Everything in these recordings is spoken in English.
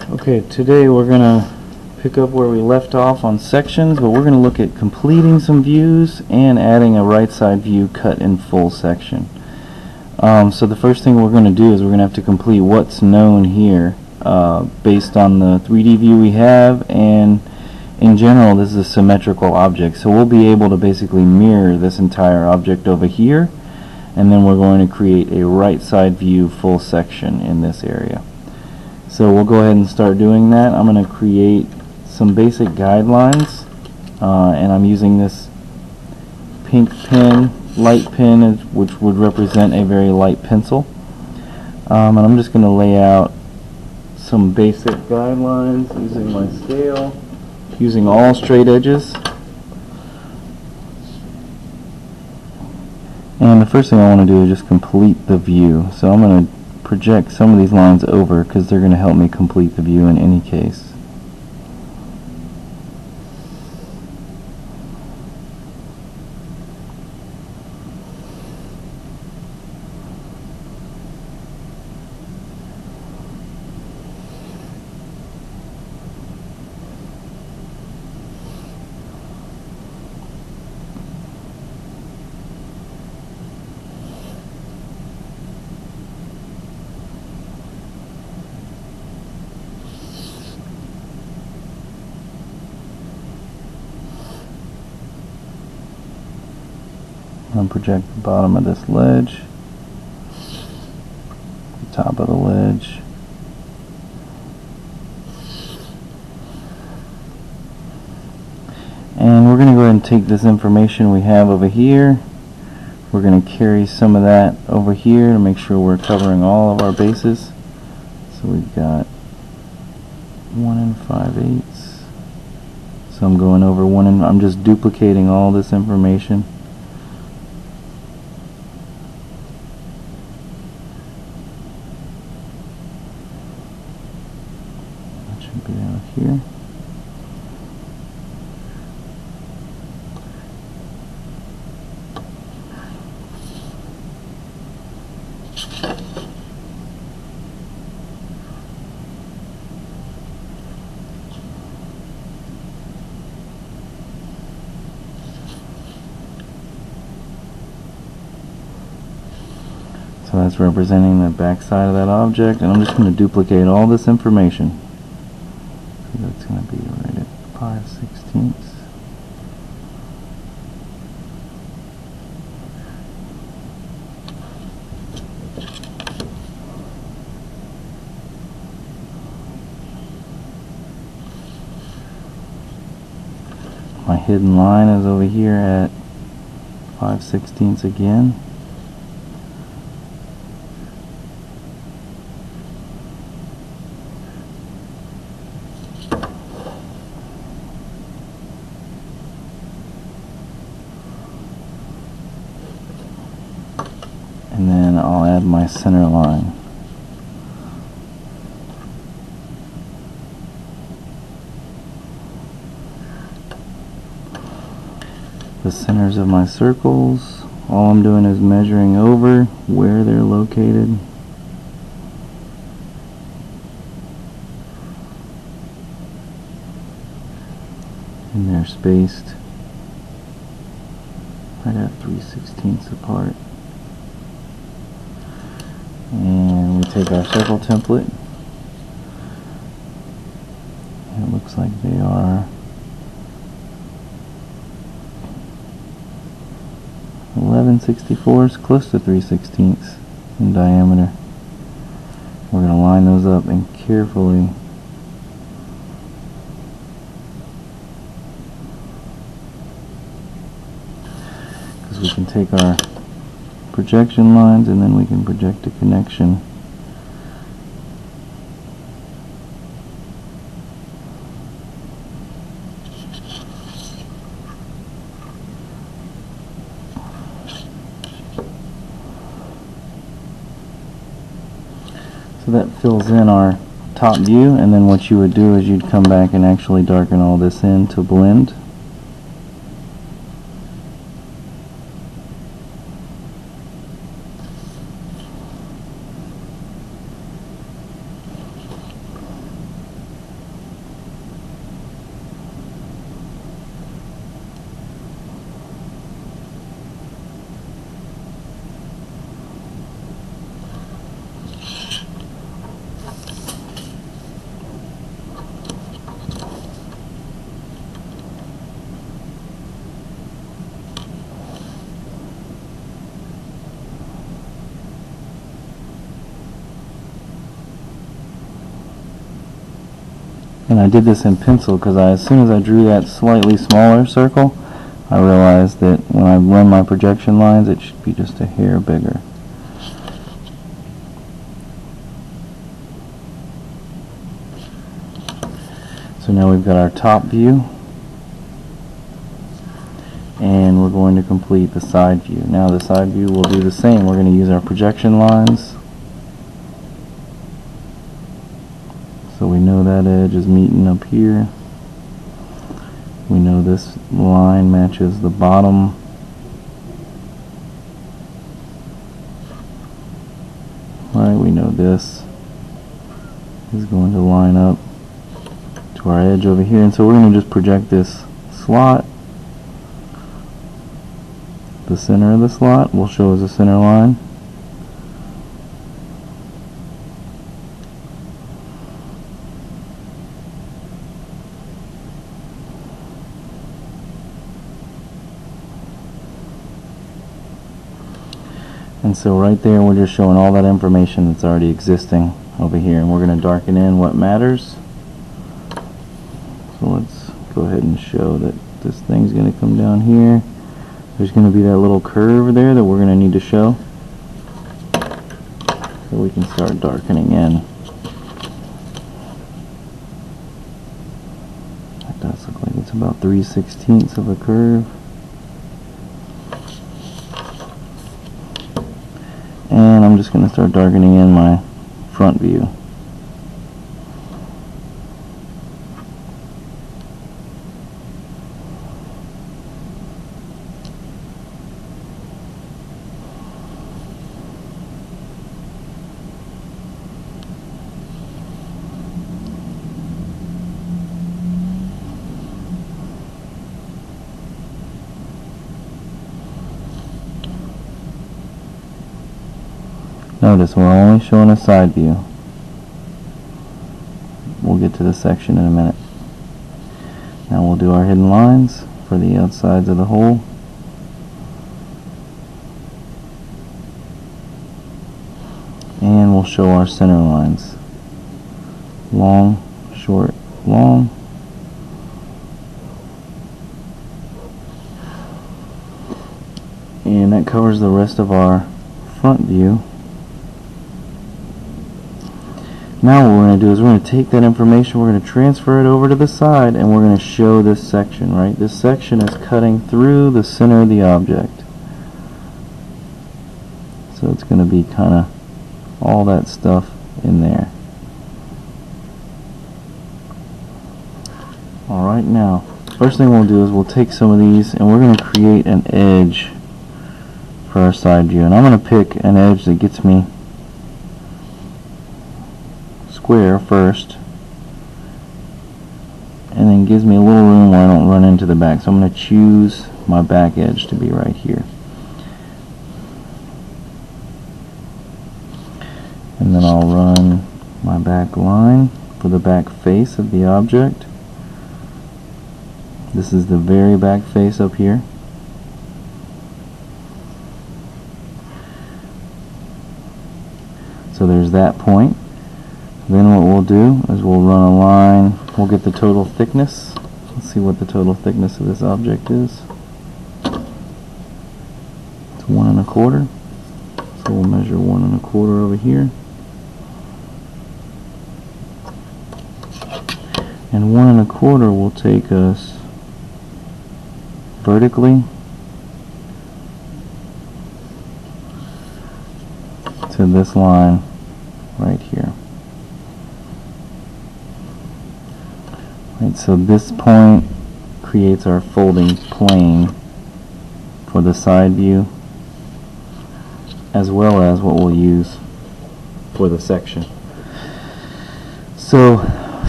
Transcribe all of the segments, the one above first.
Okay, today we're going to pick up where we left off on sections, but we're going to look at completing some views and adding a right side view cut in full section. So the first thing we're going to do is we're going to have to complete what's known here based on the 3D view we have, and in general this is a symmetrical object, so we'll be able to basically mirror this entire object over here, and then we're going to create a right side view full section in this area. So we'll go ahead and start doing that. I'm going to create some basic guidelines, and I'm using this pink pen, light pen, which would represent a very light pencil. And I'm just going to lay out some basic guidelines using my scale, using all straight edges. And the first thing I want to do is just complete the view. So I'm going to project some of these lines over because they're going to help me complete the view in any case. I'm project the bottom of this ledge, the top of the ledge, and we're going to go ahead and take this information we have over here. We're going to carry some of that over here to make sure we're covering all of our bases. So we've got 1 5/8. So I'm going over I'm just duplicating all this information. Be out here. So that's representing the back side of that object, and I'm just going to duplicate all this information. That's going to be right at 5/16. My hidden line is over here at 5/16 again. And then I'll add my center line. The centers of my circles, all I'm doing is measuring over where they're located. And they're spaced right at 3/16 apart. And we take our circle template. It looks like they are 11/64, close to 3/16 in diameter. We're going to line those up and carefully because we can take our projection lines and then we can project a connection. So that fills in our top view, and then what you would do is you'd come back and actually darken all this in to blend. And I did this in pencil because as soon as I drew that slightly smaller circle, I realized that when I run my projection lines, it should be just a hair bigger. So now we've got our top view, and we're going to complete the side view. Now the side view will do the same. We're going to use our projection lines. So we know that edge is meeting up here. We know this line matches the bottom. Right, we know this is going to line up to our edge over here, and so we're going to just project this slot. The center of the slot will show as a center line. And so right there we're just showing all that information that's already existing over here, and we're going to darken in what matters. So let's go ahead and show that this thing's going to come down here. There's going to be that little curve there that we're going to need to show. So we can start darkening in. That does look like it's about 3/16 of a curve. And I'm just going to start darkening in my front view. Notice we're only showing a side view. We'll get to the section in a minute. Now we'll do our hidden lines for the outsides of the hole. And we'll show our center lines. Long, short, long. And that covers the rest of our front view. Now what we're going to do is we're going to take that information, we're going to transfer it over to the side, and we're going to show this section, right? This section is cutting through the center of the object. So it's going to be kind of all that stuff in there. Alright, now, first thing we'll do is we'll take some of these and we're going to create an edge for our side view. And I'm going to pick an edge that gets me square first, and then gives me a little room where I don't run into the back. So I'm going to choose my back edge to be right here. And then I'll run my back line for the back face of the object. This is the very back face up here. So there's that point. Then what we'll do is we'll run a line, we'll get the total thickness. Let's see what the total thickness of this object is. It's 1 1/4. So we'll measure 1 1/4 over here. And 1 1/4 will take us vertically to this line right here. Right, so this point creates our folding plane for the side view, as well as what we'll use for the section. So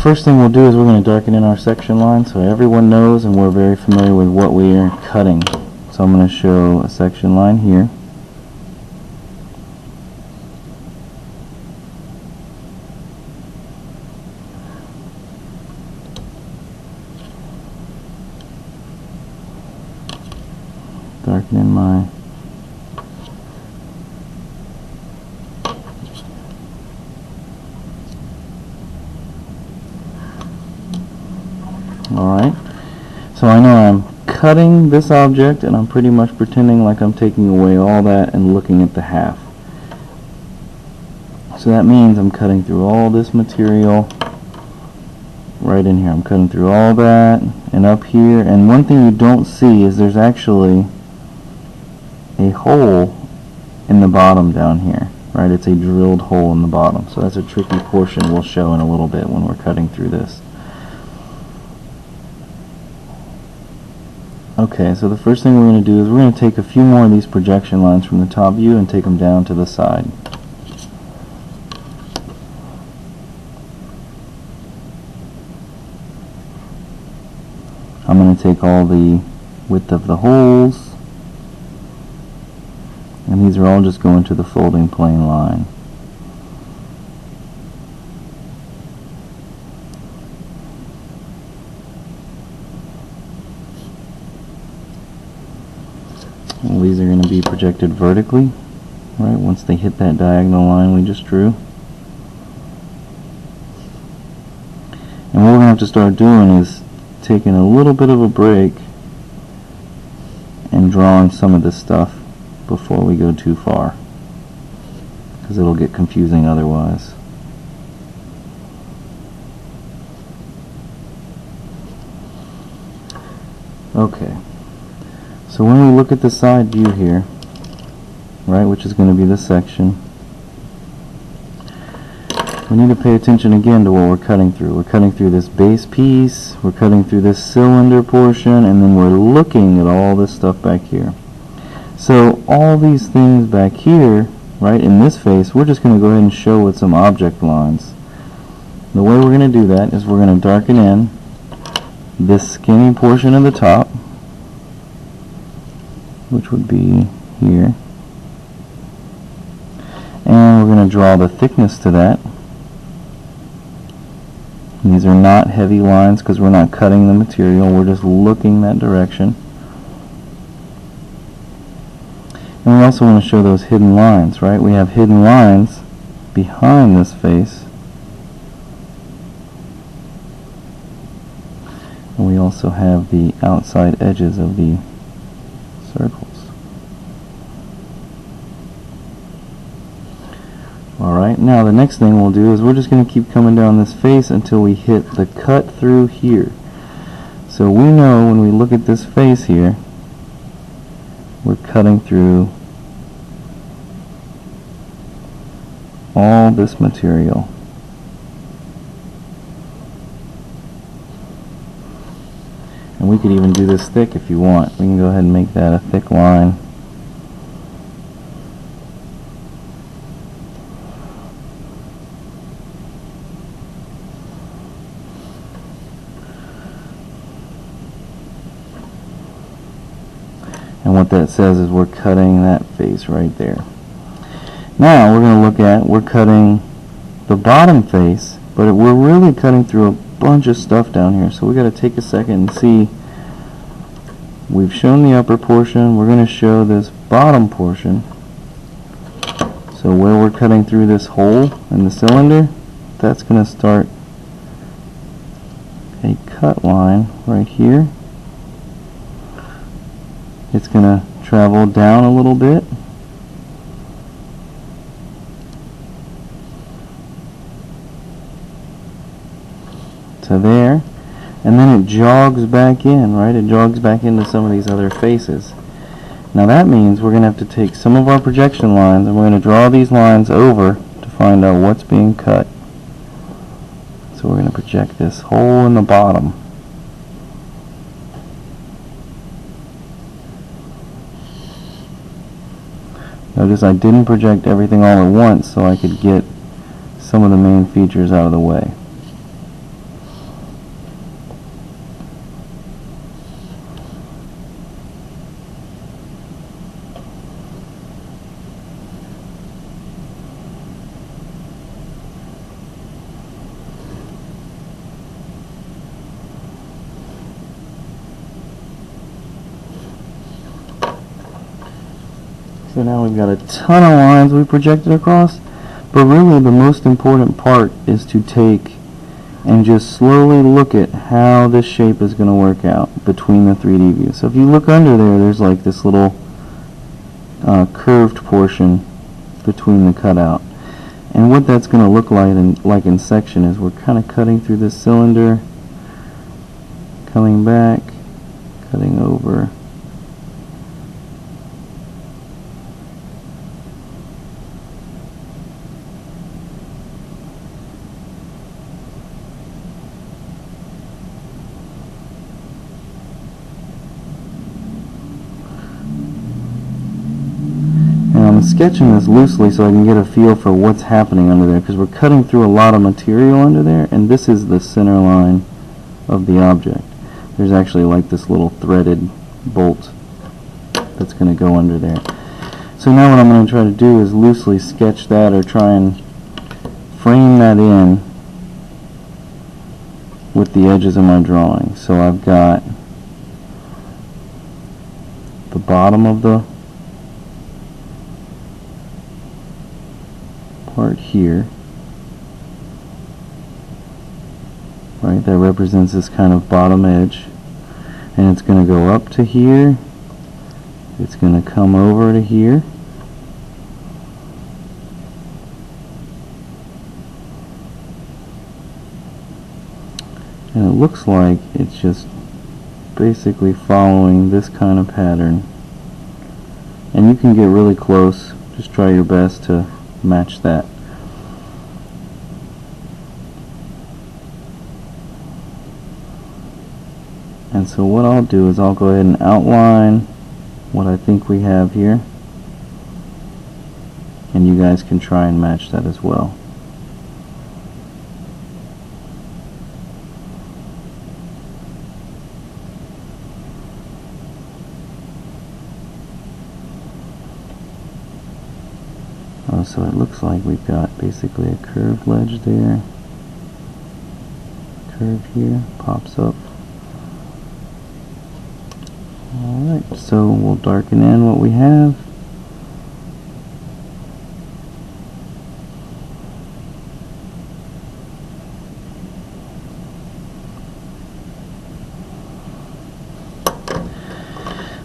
first thing we'll do is we're going to darken in our section line so everyone knows and we're very familiar with what we are cutting. So I'm going to show a section line here. Darken in my Alright, so I know I'm cutting this object and I'm pretty much pretending like I'm taking away all that and looking at the half. So that means I'm cutting through all this material right in here. I'm cutting through all that and up here, and one thing you don't see is there's actually a hole in the bottom down here, right? It's a drilled hole in the bottom, so that's a tricky portion we'll show in a little bit when we're cutting through this. Okay, so the first thing we're going to do is we're going to take a few more of these projection lines from the top view and take them down to the side. I'm going to take all the width of the holes, and these are all just going to the folding plane line. Well, these are going to be projected vertically, right, once they hit that diagonal line we just drew. And what we're going to have to start doing is taking a little bit of a break and drawing some of this stuff before we go too far, because it'll get confusing otherwise. Okay, so when we look at the side view here, right, which is going to be this section, we need to pay attention again to what we're cutting through. We're cutting through this base piece, we're cutting through this cylinder portion, and then we're looking at all this stuff back here. So all these things back here, right, in this face, we're just going to go ahead and show with some object lines. The way we're going to do that is we're going to darken in this skinny portion of the top, which would be here, and we're going to draw the thickness to that. These are not heavy lines because we're not cutting the material, we're just looking that direction. And we also want to show those hidden lines, right? We have hidden lines behind this face. And we also have the outside edges of the circles. Alright, now the next thing we'll do is we're just going to keep coming down this face until we hit the cut through here. So we know when we look at this face here, we're cutting through all this material. And we could even do this thick if you want. We can go ahead and make that a thick line. And what that says is we're cutting that face right there. Now we're going to look at, we're cutting the bottom face, but we're really cutting through a bunch of stuff down here. So we got to take a second and see. We've shown the upper portion, we're going to show this bottom portion. So where we're cutting through this hole in the cylinder, that's going to start a cut line right here. It's going to travel down a little bit. To there. And then it jogs back in, right? It jogs back into some of these other faces. Now that means we're going to have to take some of our projection lines and we're going to draw these lines over to find out what's being cut. So we're going to project this hole in the bottom. Notice I didn't project everything all at once so I could get some of the main features out of the way. So now we've got a ton of lines we projected across, but really the most important part is to take and just slowly look at how this shape is going to work out between the 3D views. So if you look under there, there's like this little curved portion between the cutout. And what that's going to look like in section is we're kind of cutting through this cylinder, coming back, cutting over. And I'm sketching this loosely so I can get a feel for what's happening under there, because we're cutting through a lot of material under there, and this is the center line of the object. There's actually like this little threaded bolt that's going to go under there. So now what I'm going to try to do is loosely sketch that, or try and frame that in with the edges of my drawing. So I've got the bottom of the part here, right, that represents this kind of bottom edge, and it's going to go up to here, it's going to come over to here, and it looks like it's just basically following this kind of pattern. And you can get really close, just try your best to match that. And so what I'll do is I'll go ahead and outline what I think we have here, and you guys can try and match that as well. So it looks like we've got basically a curved ledge there, curve here, pops up. Alright, so we'll darken in what we have.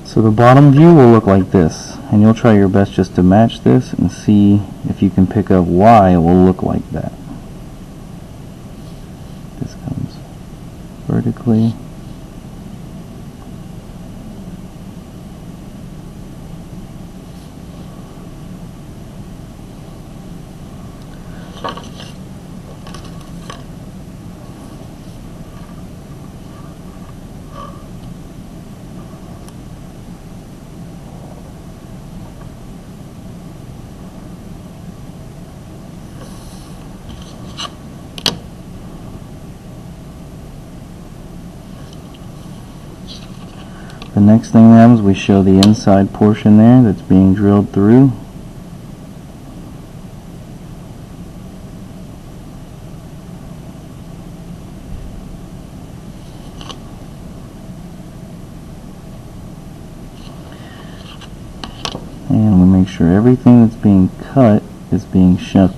So the bottom view will look like this, and you'll try your best just to match this and see if you can pick up why it will look like that. This comes vertically. The next thing that happens, we show the inside portion there that's being drilled through. And we make sure everything that's being cut is being shown.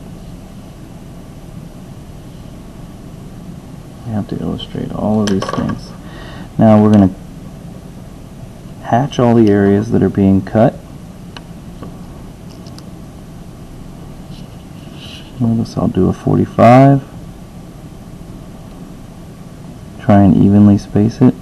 We have to illustrate all of these things. Now we're going to hatch all the areas that are being cut. Notice I'll do a 45. Try and evenly space it.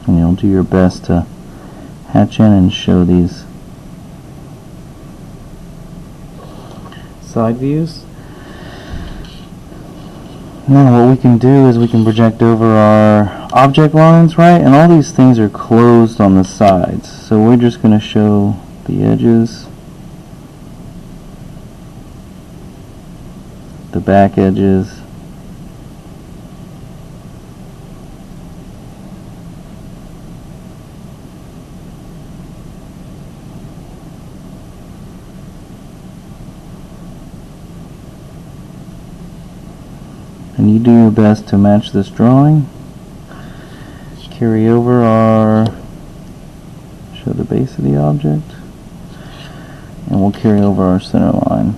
And you'll do your best to hatch in and show these side views. Now what we can do is we can project over our object lines right, and all these things are closed on the sides, so we're just going to show the edges, the back edges, and you do your best to match this drawing. Carry over our, show the base of the object, and we'll carry over our center line.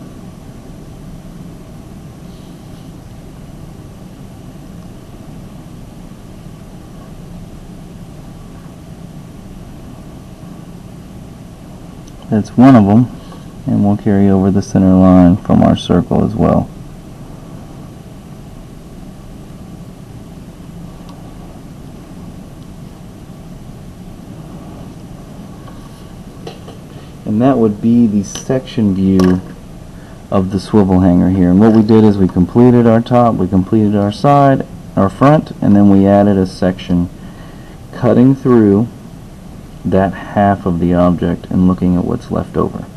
That's one of them, and we'll carry over the center line from our circle as well. And that would be the section view of the swivel hanger here. And what we did is we completed our top, we completed our side, our front, and then we added a section cutting through that half of the object and looking at what's left over.